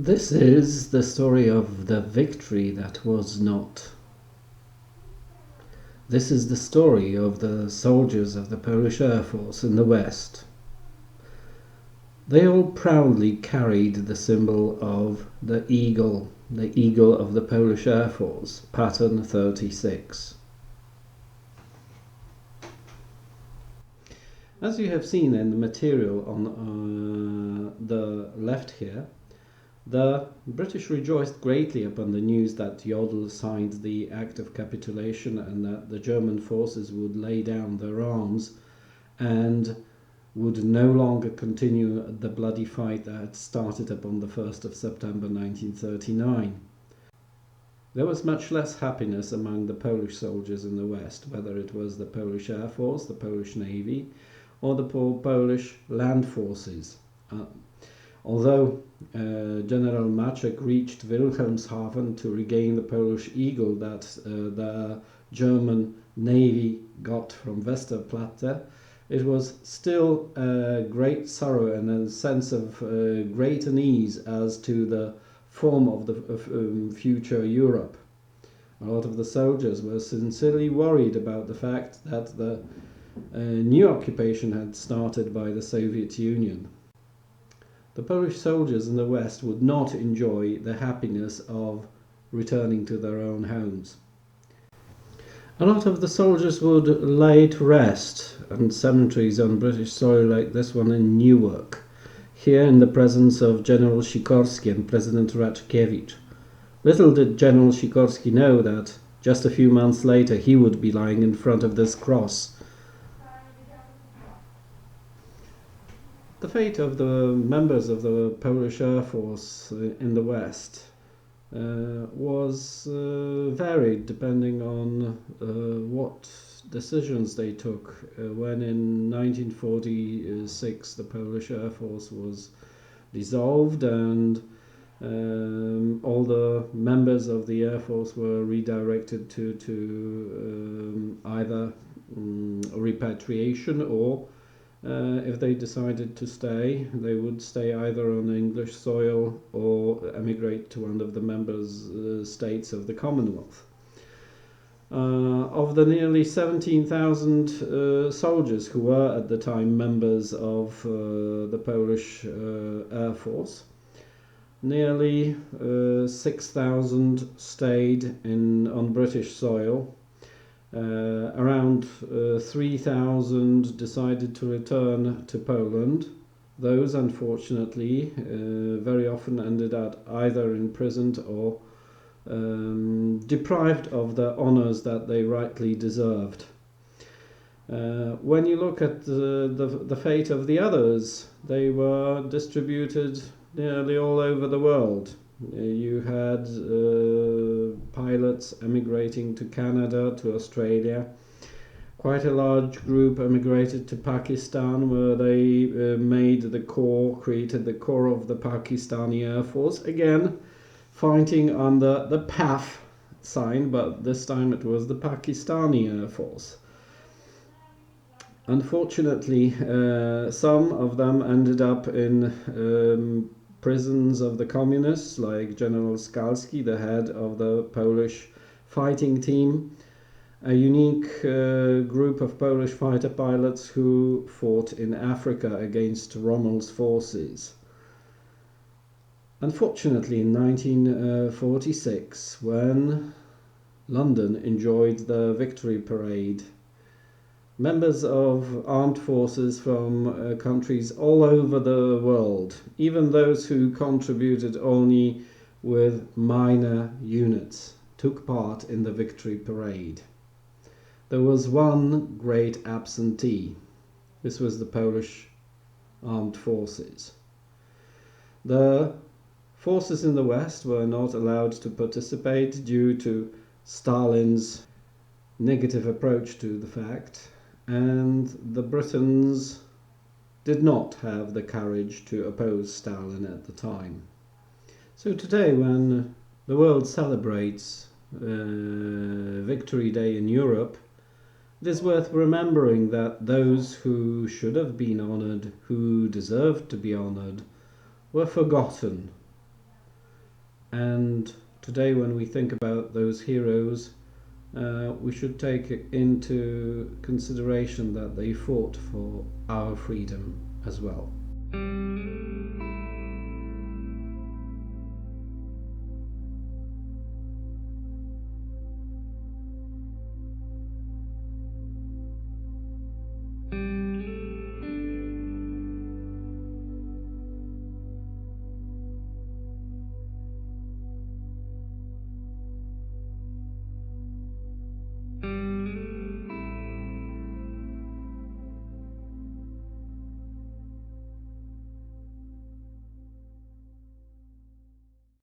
This is the story of the victory that was not. This is the story of the soldiers of the Polish Air Force in the West. They all proudly carried the symbol of the eagle of the Polish Air Force, pattern 36. As you have seen in the material on the left here, the British rejoiced greatly upon the news that Jodl signed the Act of Capitulation and that the German forces would lay down their arms and would no longer continue the bloody fight that had started upon the 1st of September 1939. There was much less happiness among the Polish soldiers in the West, whether it was the Polish Air Force, the Polish Navy, or the Polish land forces. Although General Maczek reached Wilhelmshaven to regain the Polish Eagle that the German Navy got from Westerplatte, it was still a great sorrow and a sense of great unease as to the form of the future Europe. A lot of the soldiers were sincerely worried about the fact that the new occupation had started by the Soviet Union. The Polish soldiers in the West would not enjoy the happiness of returning to their own homes. A lot of the soldiers would lay to rest on cemeteries on British soil like this one in Newark, here in the presence of General Sikorski and President Raczkiewicz. Little did General Sikorski know that just a few months later he would be lying in front of this cross. The fate of the members of the Polish Air Force in the West was varied depending on what decisions they took. When in 1946 the Polish Air Force was dissolved and all the members of the Air Force were redirected to either repatriation or if they decided to stay, they would stay either on English soil or emigrate to one of the members states of the Commonwealth. Of the nearly 17,000 soldiers who were at the time members of the Polish Air Force, nearly 6,000 stayed on British soil. Around 3,000 decided to return to Poland. Those, unfortunately, very often ended up either imprisoned or deprived of the honors that they rightly deserved. When you look at the fate of the others, they were distributed nearly all over the world. You had pilots emigrating to Canada, to Australia. Quite a large group emigrated to Pakistan, where they created the core of the Pakistani Air Force. Again, fighting under the PAF sign, but this time it was the Pakistani Air Force. Unfortunately, some of them ended up in prisons of the communists, like General Skalski, the head of the Polish fighting team, a unique group of Polish fighter pilots who fought in Africa against Rommel's forces. Unfortunately, in 1946, when London enjoyed the victory parade, members of armed forces from countries all over the world, even those who contributed only with minor units, took part in the victory parade. There was one great absentee. This was the Polish armed forces. The forces in the West were not allowed to participate due to Stalin's negative approach to the fact, and the Britons did not have the courage to oppose Stalin at the time. So today, when the world celebrates Victory Day in Europe, it is worth remembering that those who should have been honoured, who deserved to be honoured, were forgotten. And today, when we think about those heroes, we should take into consideration that they fought for our freedom as well.